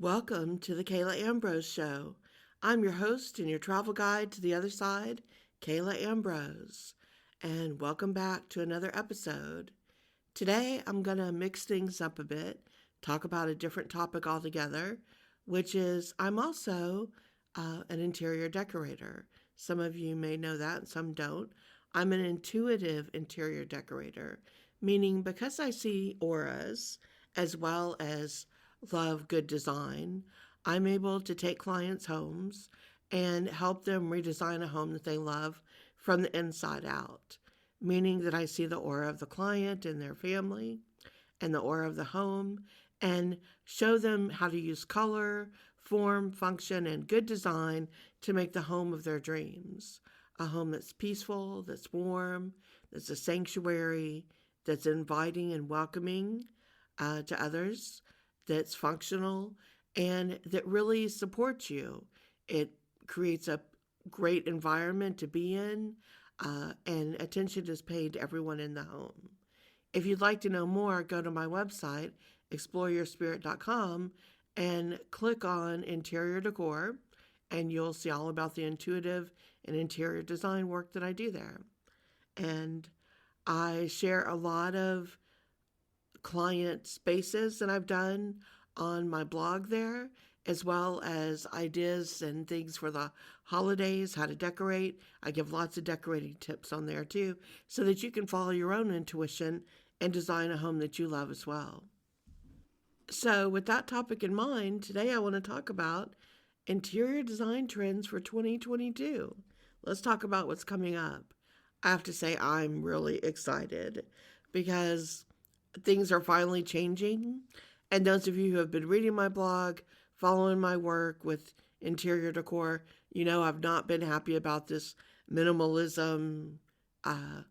Welcome to the Kayla Ambrose Show. I'm your host and your travel guide to the other side, Kayla Ambrose. And welcome back to another episode. Today I'm going to mix things up a bit, talk about a different topic altogether, which is I'm also an interior decorator. Some of you may know that and some don't. I'm an intuitive interior decorator, meaning because I see auras as well as love good design, I'm able to take clients' homes and help them redesign a home that they love from the inside out, meaning that I see the aura of the client and their family and the aura of the home and show them how to use color, form, function, and good design to make the home of their dreams. A home that's peaceful, that's warm, that's a sanctuary, that's inviting and welcoming to others, that's functional, and that really supports you. It creates a great environment to be in, and attention is paid to everyone in the home. If you'd like to know more, go to my website, exploreyourspirit.com, and click on Interior Decor, and you'll see all about the intuitive and interior design work that I do there. And I share a lot of client spaces that I've done on my blog there, as well as ideas and things for the holidays, how to decorate. I give lots of decorating tips on there too, so that you can follow your own intuition and design a home that you love as well. So, with that topic in mind, today I want to talk about interior design trends for 2022. Let's talk about what's coming up. I have to say, I'm really excited because things are finally changing. And those of you who have been reading my blog, following my work with interior decor, you know I've not been happy about this minimalism, uh,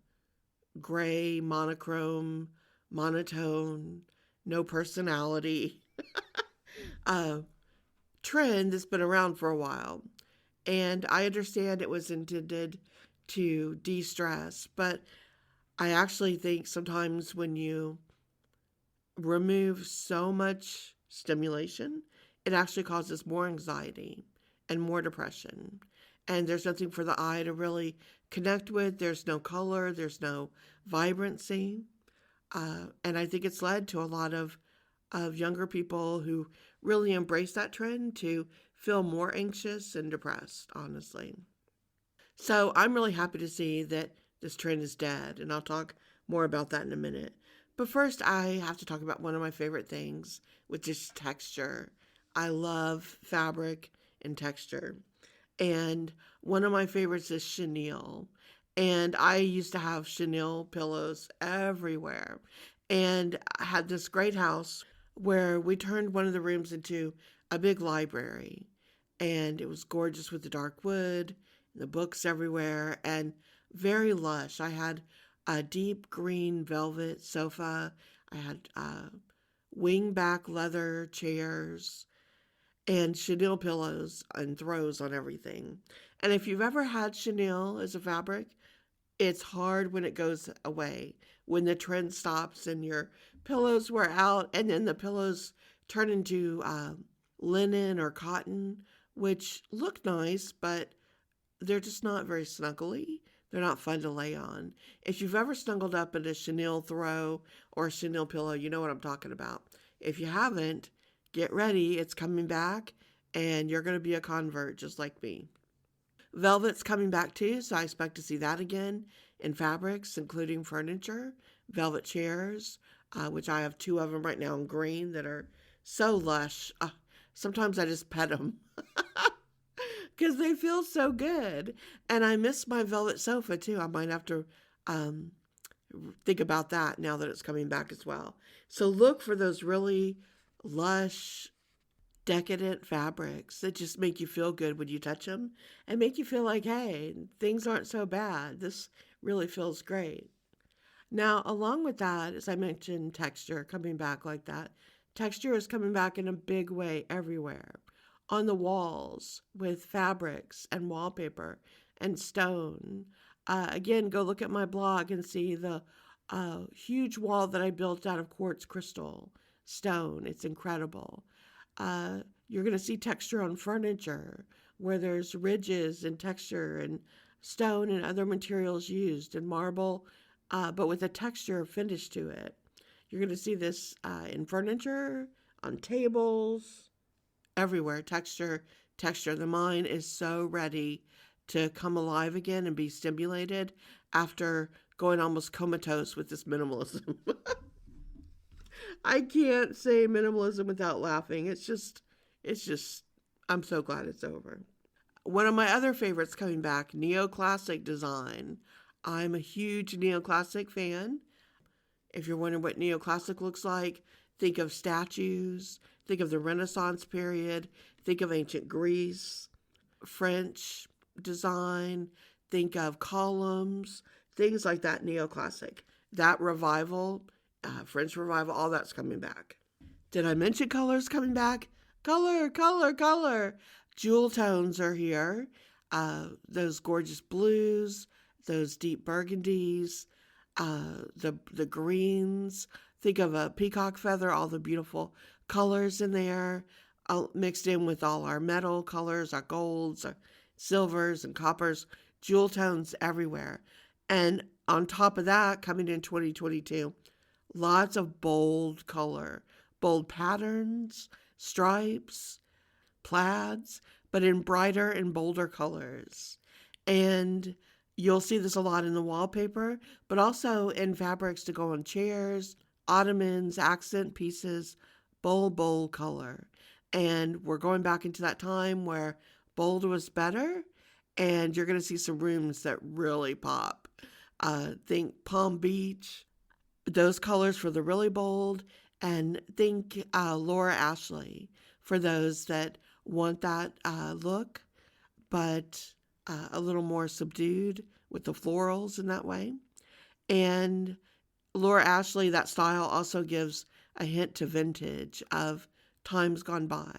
gray, monochrome, monotone, no personality uh, trend that's been around for a while. And I understand it was intended to de stress, but I actually think sometimes when you remove so much stimulation, it actually causes more anxiety and more depression. And there's nothing for the eye to really connect with. There's no color, there's no vibrancy. And I think it's led to a lot of younger people who really embrace that trend to feel more anxious and depressed, honestly. So I'm really happy to see that this trend is dead, and I'll talk more about that in a minute. But first, I have to talk about one of my favorite things, which is texture. I love fabric and texture. And one of my favorites is chenille. And I used to have chenille pillows everywhere. And I had this great house where we turned one of the rooms into a big library. And it was gorgeous with the dark wood, the books everywhere, and very lush. I had a deep green velvet sofa. I had wing-back leather chairs and chenille pillows and throws on everything. And if you've ever had chenille as a fabric, it's hard when it goes away, when the trend stops and your pillows wear out, and then the pillows turn into linen or cotton, which look nice, but they're just not very snuggly. They're not fun to lay on. If you've ever snuggled up in a chenille throw or a chenille pillow, you know what I'm talking about. If you haven't, get ready. It's coming back, and you're going to be a convert just like me. Velvet's coming back too, so I expect to see that again in fabrics, including furniture, velvet chairs, which I have two of them right now in green that are so lush. Sometimes I just pet them because they feel so good. And I miss my velvet sofa too. I might have to um, think about that now that it's coming back as well. So look for those really lush, decadent fabrics that just make you feel good when you touch them and make you feel like, hey, things aren't so bad. This really feels great. Now, along with that, as I mentioned, texture coming back like that, texture is coming back in a big way everywhere. On the walls with fabrics and wallpaper and stone. Again, go look at my blog and see the huge wall that I built out of quartz crystal stone. It's incredible. Uh, You're going to see texture on furniture where there's ridges and texture and stone and other materials used and marble, but with a texture finish to it. You're going to see this in furniture, on tables, everywhere. Texture, texture. The mind is so ready to come alive again and be stimulated after going almost comatose with this minimalism. I can't say minimalism without laughing. It's just, I'm so glad it's over. One of my other favorites coming back, neoclassic design. I'm a huge neoclassic fan. If you're wondering what neoclassic looks like, think of statues, think of the Renaissance period, think of ancient Greece, French design, think of columns, things like that, neoclassic. That revival, French revival, all that's coming back. Did I mention colors coming back? Color, color, color. Jewel tones are here. Those gorgeous blues, those deep burgundies, the greens. Think of a peacock feather, all the beautiful colors in there, mixed in with all our metal colors, our golds, our silvers and coppers, jewel tones everywhere. And on top of that, coming in 2022, lots of bold color, bold patterns, stripes, plaids, but in brighter and bolder colors. And you'll see this a lot in the wallpaper, but also in fabrics to go on chairs, ottomans, accent pieces, bold, bold color. And we're going back into that time where bold was better, and you're going to see some rooms that really pop. Think Palm Beach, those colors for the really bold, and think Laura Ashley for those that want that look, but a little more subdued with the florals in that way. And Laura Ashley, that style also gives a hint to vintage of times gone by.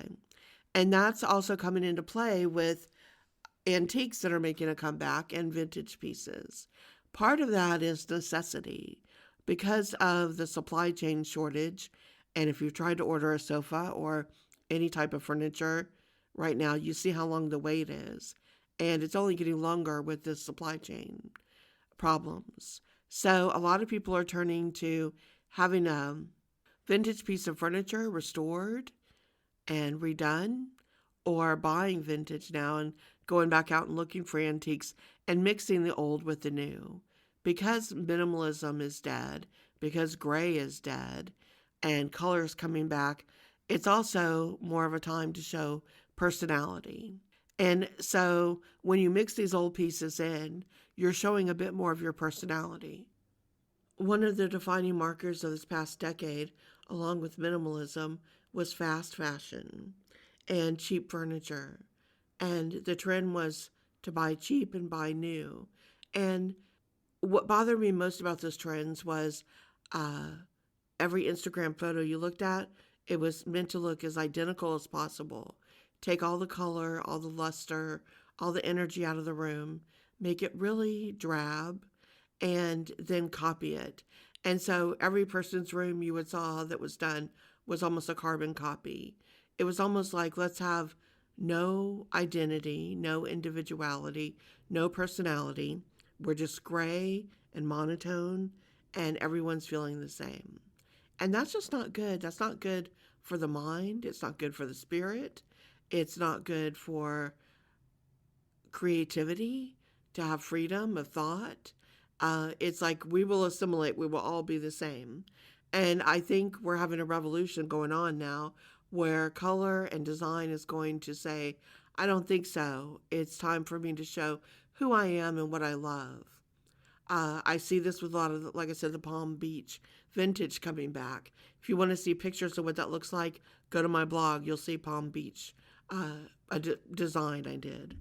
And that's also coming into play with antiques that are making a comeback and vintage pieces. Part of that is necessity because of the supply chain shortage. And if you've tried to order a sofa or any type of furniture right now, you see how long the wait is. And it's only getting longer with this supply chain problems. So a lot of people are turning to having a vintage piece of furniture restored and redone, or buying vintage now and going back out and looking for antiques and mixing the old with the new. Because minimalism is dead, because gray is dead, and colors coming back, it's also more of a time to show personality. And so when you mix these old pieces in, you're showing a bit more of your personality. One of the defining markers of this past decade, along with minimalism, was fast fashion and cheap furniture. And the trend was to buy cheap and buy new. And what bothered me most about those trends was every Instagram photo you looked at, it was meant to look as identical as possible. Take all the color, all the luster, all the energy out of the room, make it really drab, and then copy it. And so every person's room you would saw that was done was almost a carbon copy. It was almost like, let's have no identity, no individuality, no personality. We're just gray and monotone, and everyone's feeling the same. And that's just not good. That's not good for the mind. It's not good for the spirit. It's not good for creativity, to have freedom of thought. It's like we will assimilate, we will all be the same. And I think we're having a revolution going on now where color and design is going to say, I don't think so. It's time for me to show who I am and what I love. I see this with a lot of, like I said, the Palm Beach vintage coming back. If you want to see pictures of what that looks like, go to my blog. You'll see Palm Beach, design I did.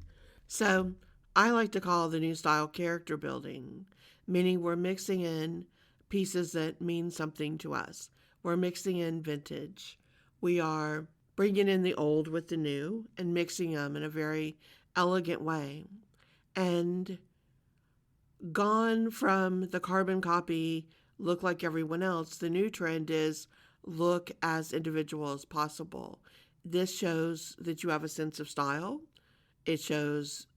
So I like to call the new style character building, meaning we're mixing in pieces that mean something to us. We're mixing in vintage. We are bringing in the old with the new and mixing them in a very elegant way. And gone from the carbon copy, look like everyone else, the new trend is look as individual as possible. This shows that you have a sense of style. It shows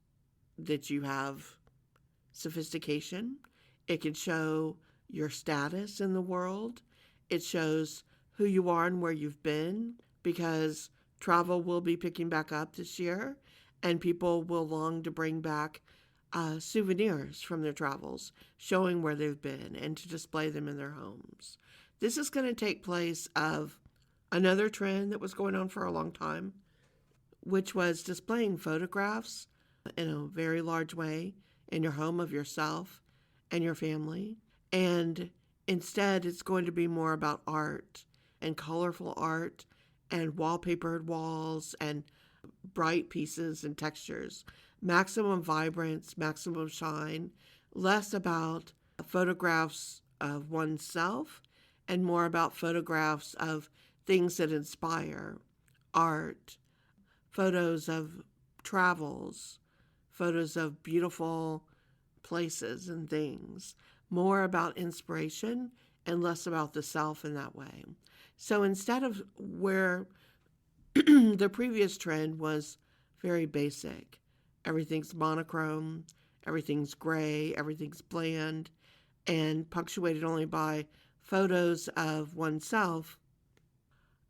that you have sophistication. It can show your status in the world. It shows who you are and where you've been, because travel will be picking back up this year and people will long to bring back souvenirs from their travels, showing where they've been and to display them in their homes. This is going to take place of another trend that was going on for a long time, which was displaying photographs in a very large way in your home of yourself and your family. And instead, it's going to be more about art and colorful art and wallpapered walls and bright pieces and textures. Maximum vibrance, maximum shine, less about photographs of oneself and more about photographs of things that inspire, art, photos of travels, photos of beautiful places and things, more about inspiration and less about the self in that way. So instead of where the previous trend was very basic, everything's monochrome, everything's gray, everything's bland, and punctuated only by photos of oneself,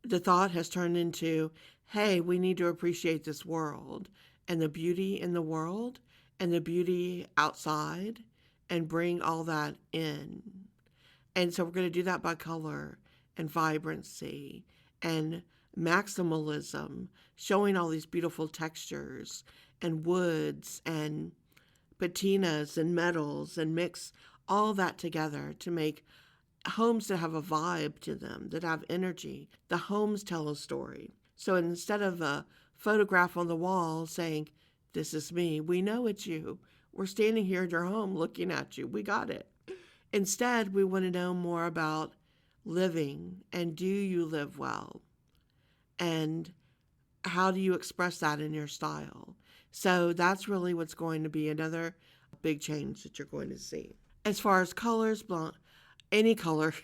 the thought has turned into, hey, we need to appreciate this world and the beauty in the world and the beauty outside and bring all that in. And so we're going to do that by color and vibrancy and maximalism, showing all these beautiful textures and woods and patinas and metals, and mix all that together to make homes that have a vibe to them, that have energy. The homes tell a story. So instead of a photograph on the wall saying, this is me, we know it's you. We're standing here in your home looking at you. We got it. Instead, we want to know more about living, and do you live well? And how do you express that in your style? So that's really what's going to be another big change that you're going to see. As far as colors, any color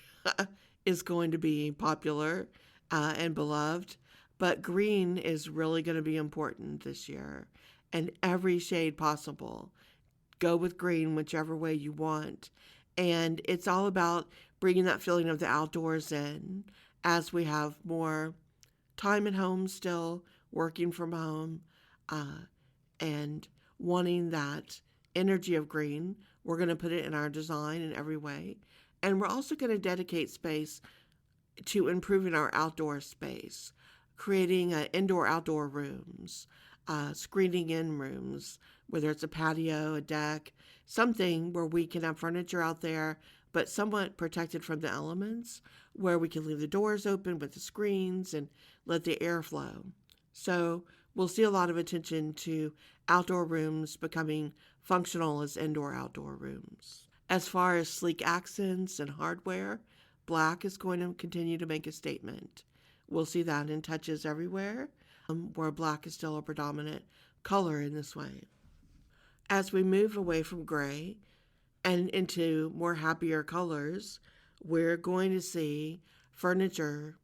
is going to be popular and beloved, but green is really going to be important this year. And every shade possible. Go with green whichever way you want. And it's all about bringing that feeling of the outdoors in as we have more time at home still, working from home, and wanting that energy of green. We're going to put it in our design in every way. And we're also going to dedicate space to improving our outdoor space, creating indoor-outdoor rooms, screening in rooms, whether it's a patio, a deck, something where we can have furniture out there, but somewhat protected from the elements, where we can leave the doors open with the screens and let the air flow. So we'll see a lot of attention to outdoor rooms becoming functional as indoor-outdoor rooms. As far as sleek accents and hardware, black is going to continue to make a statement. We'll see that in touches everywhere, where black is still a predominant color in this way. As we move away from gray and into more happier colors, we're going to see furniture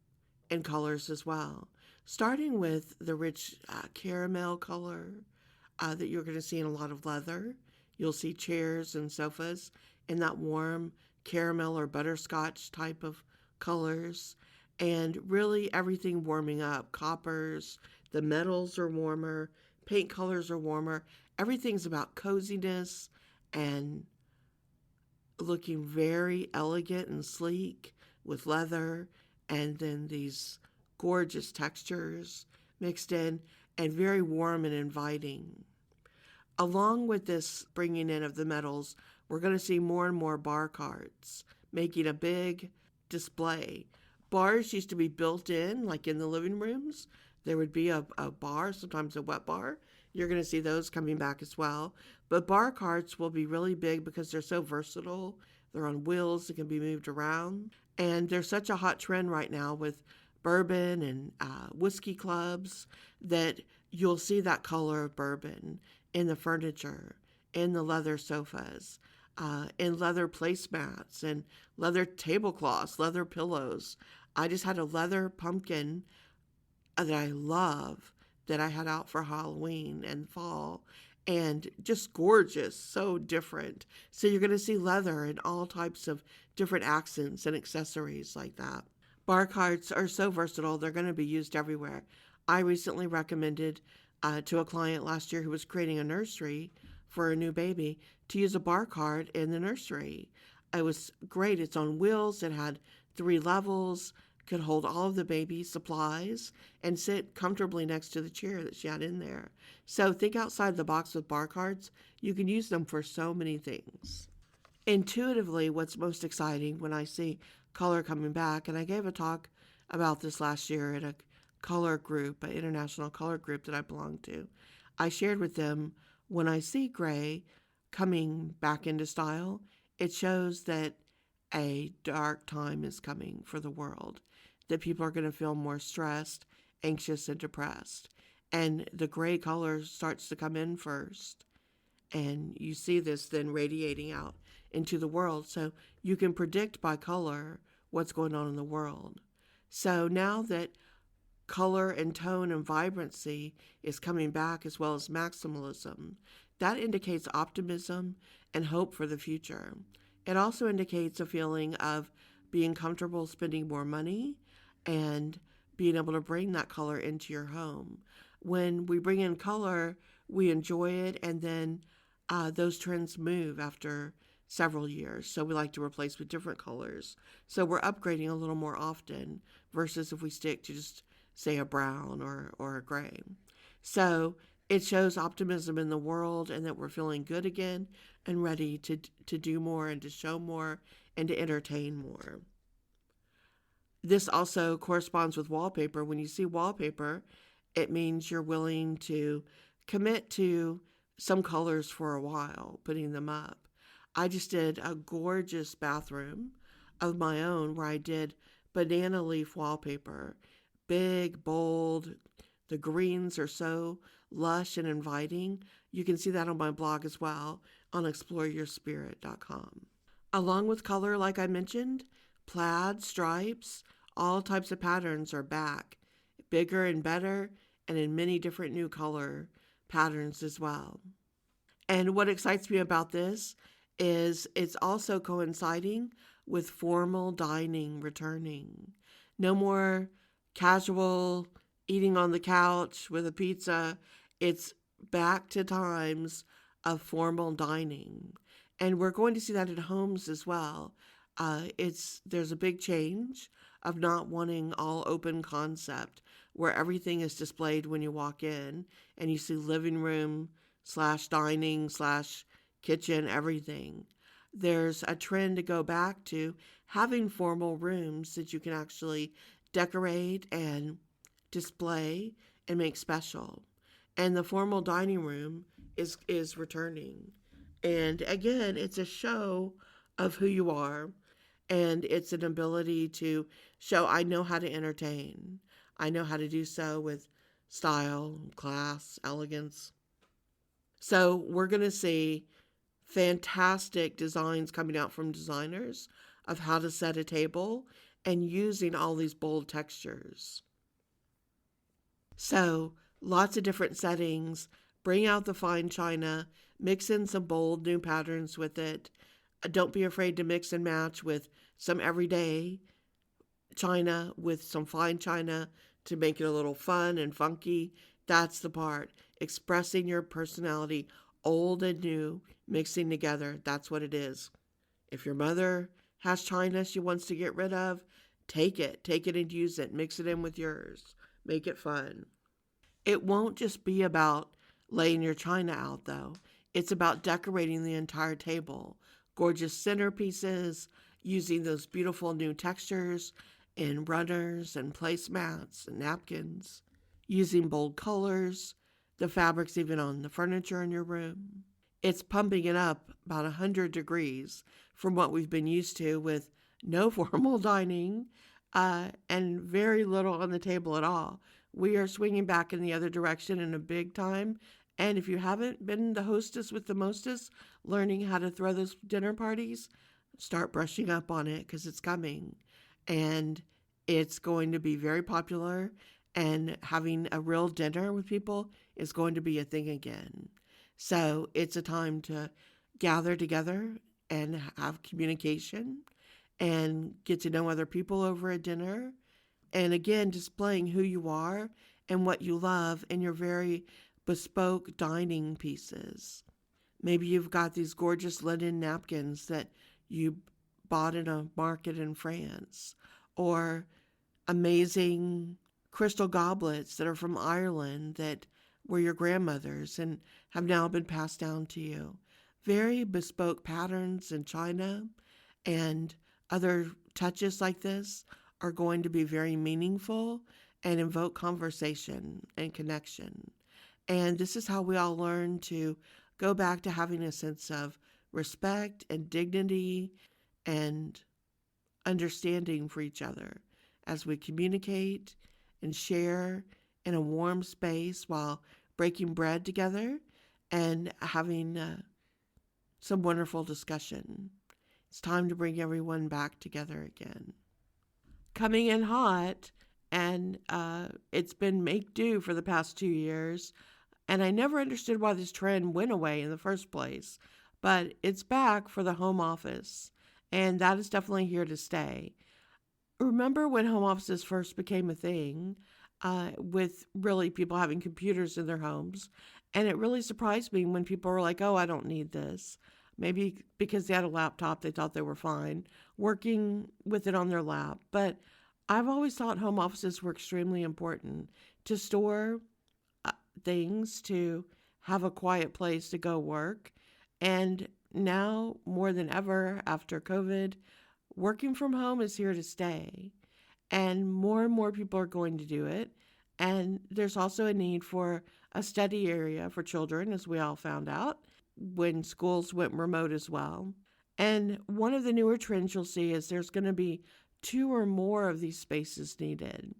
in colors as well. Starting with the rich caramel color that you're going to see in a lot of leather. You'll see chairs and sofas in that warm caramel or butterscotch type of colors. And really everything warming up. Coppers, the metals are warmer, paint colors are warmer. Everything's about coziness and looking very elegant and sleek with leather, and then these gorgeous textures mixed in, and very warm and inviting. Along with this bringing in of the metals, we're going to see more and more bar carts making a big display. Bars used to be built in, like in the living rooms. There would be a bar, sometimes a wet bar. You're going to see those coming back as well. But bar carts will be really big because they're so versatile. They're on wheels that can be moved around. And there's such a hot trend right now with bourbon and whiskey clubs that you'll see that color of bourbon in the furniture, in the leather sofas, in leather placemats and leather tablecloths, leather pillows. I just had a leather pumpkin that I love that I had out for Halloween and fall, and just gorgeous, so different. So you're going to see leather and all types of different accents and accessories like that. Bar cards are so versatile, they're going to be used everywhere. I recently recommended to a client last year who was creating a nursery for a new baby to use a bar cart in the nursery. It was great. It's on wheels, it had 3 levels, could hold all of the baby's supplies and sit comfortably next to the chair that she had in there. So think outside the box with bar cards. You can use them for so many things. Intuitively, what's most exciting when I see color coming back, and I gave a talk about this last year at a color group, an international color group that I belong to. I shared with them when I see gray coming back into style, it shows that a dark time is coming for the world, that people are going to feel more stressed, anxious, and depressed. And the gray color starts to come in first. And you see this then radiating out into the world. So you can predict by color what's going on in the world. So now that color and tone and vibrancy is coming back as well as maximalism, that indicates optimism and hope for the future. It also indicates a feeling of being comfortable spending more money and being able to bring that color into your home. When we bring in color, we enjoy it, and then those trends move after several years. So we like to replace with different colors. So we're upgrading a little more often versus if we stick to just, say, a brown or a gray. So it shows optimism in the world and that we're feeling good again and ready to do more and to show more and to entertain more. This also corresponds with wallpaper. When you see wallpaper, it means you're willing to commit to some colors for a while, putting them up. I just did a gorgeous bathroom of my own where I did banana leaf wallpaper. Big, bold. The greens are so lush and inviting. You can see that on my blog as well on exploreyourspirit.com. Along with color, like I mentioned, plaid, stripes, all types of patterns are back, bigger and better, and in many different new color patterns as well. And what excites me about this is it's also coinciding with formal dining returning. No more casual eating on the couch with a pizza. It's back to times of formal dining. And we're going to see that at homes as well. There's a big change of not wanting all open concept where everything is displayed when you walk in and you see living room / dining / kitchen, everything. There's a trend to go back to having formal rooms that you can actually decorate and display and make special. And the formal dining room is returning. And again, it's a show of who you are, and it's an ability to show I know how to entertain. I know how to do so with style, class, elegance. So we're going to see fantastic designs coming out from designers of how to set a table and using all these bold textures. So lots of different settings. Bring out the fine china, mix in some bold new patterns with it. Don't be afraid to mix and match with some everyday china with some fine china to make it a little fun and funky. That's the part. Expressing your personality, old and new, mixing together. That's what it is. If your mother has china she wants to get rid of, take it and use it. Mix it in with yours. Make it fun. It won't just be about laying your china out, though. It's about decorating the entire table. Gorgeous centerpieces, using those beautiful new textures in runners and placemats and napkins, using bold colors, the fabrics even on the furniture in your room. It's pumping it up about 100 degrees from what we've been used to with no formal dining and very little on the table at all. We are swinging back in the other direction in a big time. And if you haven't been the hostess with the mostest, learning how to throw those dinner parties, start brushing up on it because it's coming. And it's going to be very popular and having a real dinner with people is going to be a thing again. So it's a time to gather together and have communication and get to know other people over a dinner. And again, displaying who you are and what you love in your very bespoke dining pieces. Maybe you've got these gorgeous linen napkins that you bought in a market in France, or amazing crystal goblets that are from Ireland that were your grandmother's and have now been passed down to you. Very bespoke patterns in china and other touches like this are going to be very meaningful and invoke conversation and connection. And this is how we all learn to go back to having a sense of respect and dignity and understanding for each other as we communicate and share in a warm space while breaking bread together and having some wonderful discussion. It's time to bring everyone back together again. Coming in hot, and it's been make do for the past 2 years. And I never understood why this trend went away in the first place, but it's back for the home office, and that is definitely here to stay. Remember when home offices first became a thing, with really people having computers in their homes? And it really surprised me when people were like, oh, I don't need this. Maybe because they had a laptop, they thought they were fine working with it on their lap. But I've always thought home offices were extremely important to store things, to have a quiet place to go work. And now, more than ever after COVID, working from home is here to stay. And more people are going to do it. And there's also a need for a study area for children, as we all found out when schools went remote as well. And one of the newer trends you'll see is there's going to be two or more of these spaces needed.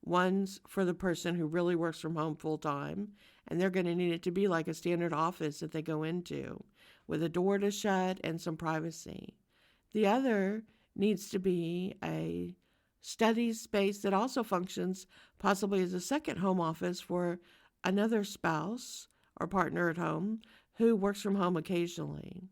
One's for the person who really works from home full time, and they're going to need it to be like a standard office that they go into with a door to shut and some privacy. The other needs to be a study space that also functions possibly as a second home office for another spouse or partner at home who works from home occasionally.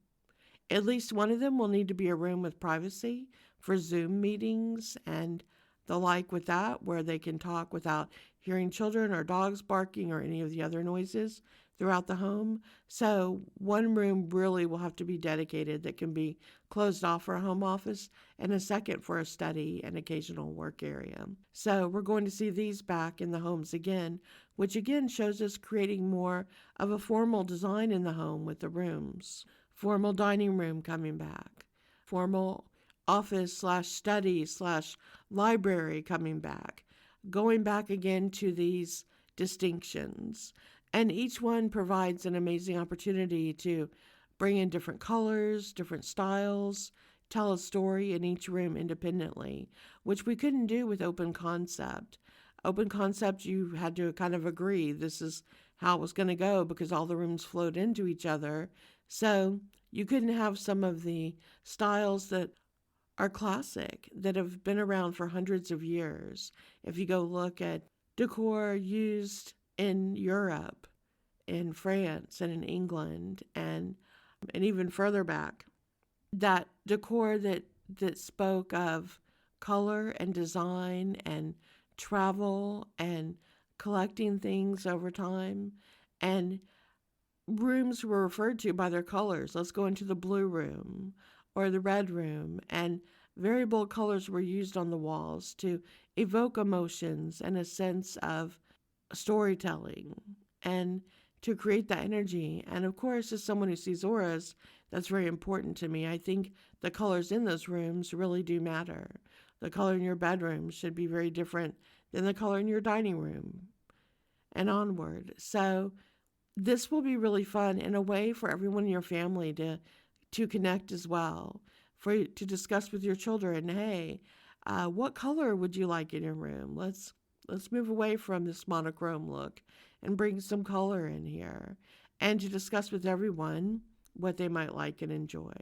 At least one of them will need to be a room with privacy for Zoom meetings and the like with that, where they can talk without hearing children or dogs barking or any of the other noises throughout the home. So one room really will have to be dedicated that can be closed off for a home office, and a second for a study and occasional work area. So we're going to see these back in the homes again, which again shows us creating more of a formal design in the home with the rooms. Formal dining room coming back. Formal office slash study slash library coming back. Going back again to these distinctions. And each one provides an amazing opportunity to bring in different colors, different styles, tell a story in each room independently, which we couldn't do with open concept. Open concept, you had to kind of agree this is how it was going to go because all the rooms flowed into each other. So you couldn't have some of the styles that are classic, that have been around for hundreds of years. If you go look at decor used in Europe, in France, and in England, and even further back, that decor that spoke of color and design and travel and collecting things over time, and rooms were referred to by their colors. Let's go into the blue room or the red room, and very bold colors were used on the walls to evoke emotions and a sense of storytelling and to create that energy. And of course, as someone who sees auras, that's very important to me. I think the colors in those rooms really do matter. The color in your bedroom should be very different than the color in your dining room and onward. So this will be really fun in a way for everyone in your family to connect as well, to discuss with your children. Hey, what color would you like in your room? Let's move away from this monochrome look and bring some color in here, and to discuss with everyone what they might like and enjoy.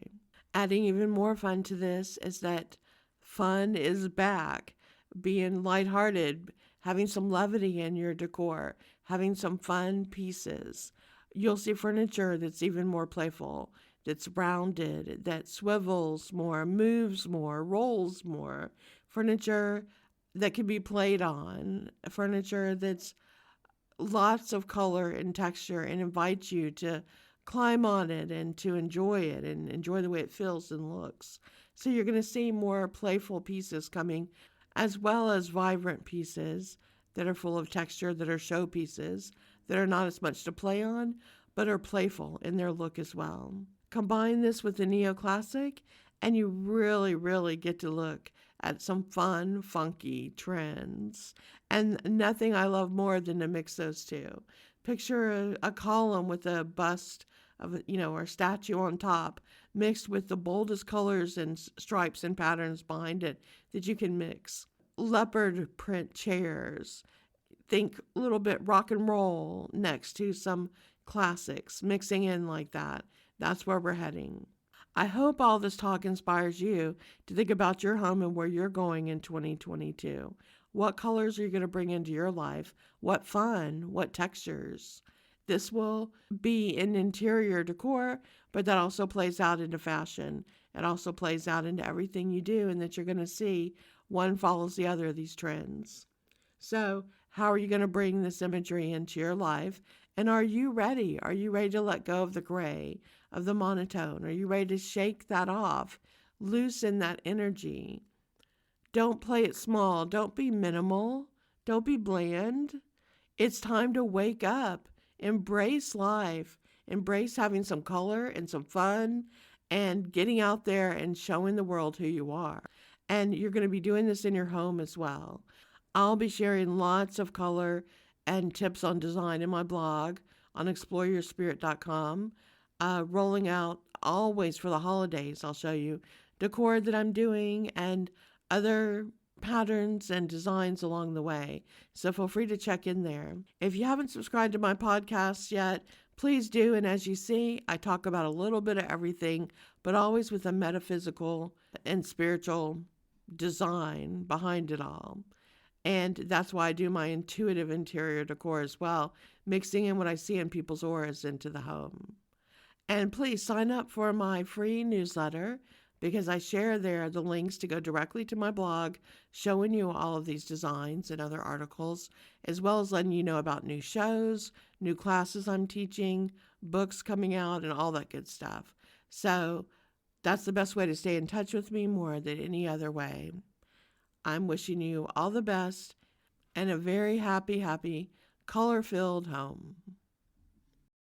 Adding even more fun to this is that fun is back. Being lighthearted having some levity in your decor, having some fun pieces. You'll see furniture that's even more playful, that's rounded, that swivels more, moves more, rolls more. Furniture that can be played on, furniture that's lots of color and texture and invites you to climb on it and to enjoy it and enjoy the way it feels and looks. So you're going to see more playful pieces coming, as well as vibrant pieces that are full of texture, that are show pieces, that are not as much to play on, but are playful in their look as well. Combine this with the neoclassic, and you really, really get to look at some fun, funky trends. And nothing I love more than to mix those two. Picture a column with a bust of, or a statue on top, mixed with the boldest colors and stripes and patterns behind it that you can mix. Leopard print chairs. Think a little bit rock and roll next to some classics, mixing in like that. That's where we're heading. I hope all this talk inspires you to think about your home and where you're going in 2022. What colors are you going to bring into your life? What fun? What textures? This will be in interior decor, but that also plays out into fashion. It also plays out into everything you do, and that you're going to see one follows the other of these trends. So, how are you going to bring this imagery into your life? And are you ready? Are you ready to let go of the gray, of the monotone? Are you ready to shake that off? Loosen that energy. Don't play it small. Don't be minimal. Don't be bland. It's time to wake up. Embrace life. Embrace having some color and some fun and getting out there and showing the world who you are. And you're going to be doing this in your home as well. I'll be sharing lots of color and tips on design in my blog on exploreyourspirit.com. Rolling out always for the holidays, I'll show you decor that I'm doing and other patterns and designs along the way. So feel free to check in there. If you haven't subscribed to my podcast yet, please do. And as you see, I talk about a little bit of everything, but always with a metaphysical and spiritual design behind it all. And that's why I do my intuitive interior decor as well, mixing in what I see in people's auras into the home. And please sign up for my free newsletter, because I share there the links to go directly to my blog, showing you all of these designs and other articles, as well as letting you know about new shows, new classes I'm teaching, books coming out, and all that good stuff. So that's the best way to stay in touch with me more than any other way. I'm wishing you all the best and a very happy, color-filled home.